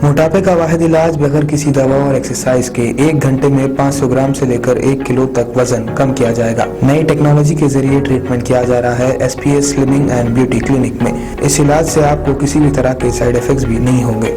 موٹاپے کا واحد علاج بغیر کسی دوا اور ایکسرسائز کے 1 گھنٹے میں 500 گرام سے لے کر 1 کلو تک وزن کم کیا جائے گا۔ نئی ٹیکنالوجی کے ذریعے ٹریٹمنٹ کیا جا رہا ہے S P S slimming and beauty clinic میں۔ اس علاج سے آپ کو کسی بھی طرح کے سائیڈ ایفیکٹس بھی نہیں ہوں گے۔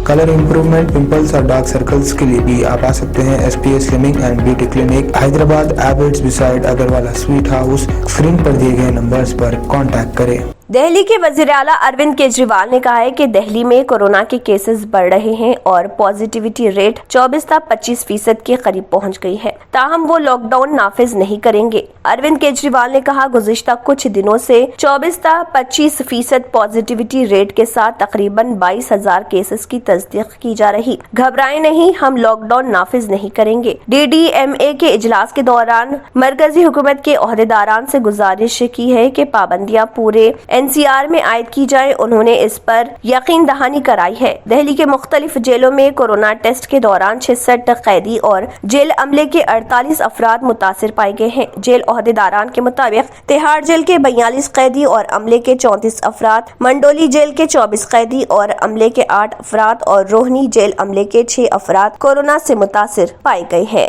کلر امپروومنٹ، پمپلز اور ڈارک سرکلز کے لیے بھی آپ آ سکتے ہیں S P S slimming and beauty clinic, Hyderabad, Abids beside Agarwala sweet house. Screen پر دیے گئے نمبرز پر کانٹیکٹ کریں۔ دہلی کے وزیر اعلیٰ اروند کیجریوال نے کہا ہے کہ دہلی میں کورونا کے کیسز بڑھ رہے ہیں اور پازیٹیوٹی ریٹ 24% کے قریب پہنچ گئی ہے، تاہم وہ لاک ڈاؤن نافذ نہیں کریں گے۔ اروند کیجریوال نے کہا، گزشتہ کچھ دنوں سے 24% پازیٹیوٹی ریٹ کے ساتھ تقریباً 22,000 کیسز کی تصدیق کی جا رہی۔ گھبرائیں نہیں، ہم لاک ڈاؤن نافذ نہیں کریں گے۔ DDMA کے اجلاس کے دوران مرکزی حکومت کے عہدیداران سے گزارش کی ہے کہ پابندیاں پورے NCR میں عائد کی جائیں۔ انہوں نے اس پر یقین دہانی کرائی ہے۔ دہلی کے مختلف جیلوں میں کورونا ٹیسٹ کے دوران 66 قیدی اور جیل عملے کے 48 افراد متاثر پائے گئے ہیں۔ جیل عہدیداران کے مطابق تہاڑ جیل کے 42 قیدی اور عملے کے 34 افراد، منڈولی جیل کے 24 قیدی اور عملے کے 8 افراد اور روہنی جیل عملے کے 6 افراد کورونا سے متاثر پائے گئے ہیں۔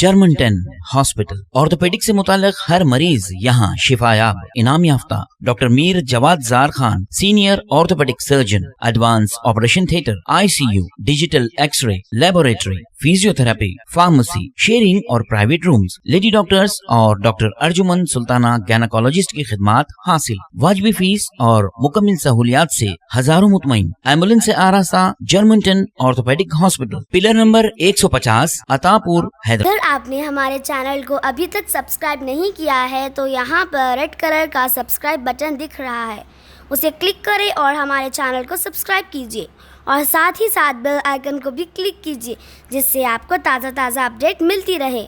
جرمنٹن ہاسپٹل آرتھوپیڈک سے متعلق ہر مریض یہاں شفا یاب۔ انعام یافتہ ڈاکٹر میر جواد زار Khan, senior orthopaedic surgeon, advance operation theatre, ICU، digital X ray, laboratory, physio therapy, pharmacy, sharing اور پرائیویٹ رومز، لیڈی ڈاکٹرز اور ڈاکٹر ارجمن سلطانہ گینیکولوجسٹ کی خدمات حاصل۔ واجبی فیس اور مکمل سہولیات سے ہزاروں مطمئن۔ ایمبولینس سے آراستہ جرمنٹن آرتھوپیڈک ہاسپٹل، پلر نمبر 150، عطا پور، حیدرآباد۔ اگر آپ نے ہمارے چینل کو ابھی تک سبسکرائب نہیں کیا ہے تو یہاں پر ریڈ کلر کا سبسکرائب بٹن دکھ رہا ہے، اسے کلک کریں اور ہمارے چینل کو سبسکرائب کیجیے اور ساتھ ہی ساتھ بیل آئیکن کو بھی کلک کیجیے، جس سے آپ کو تازہ اپڈیٹ ملتی رہے۔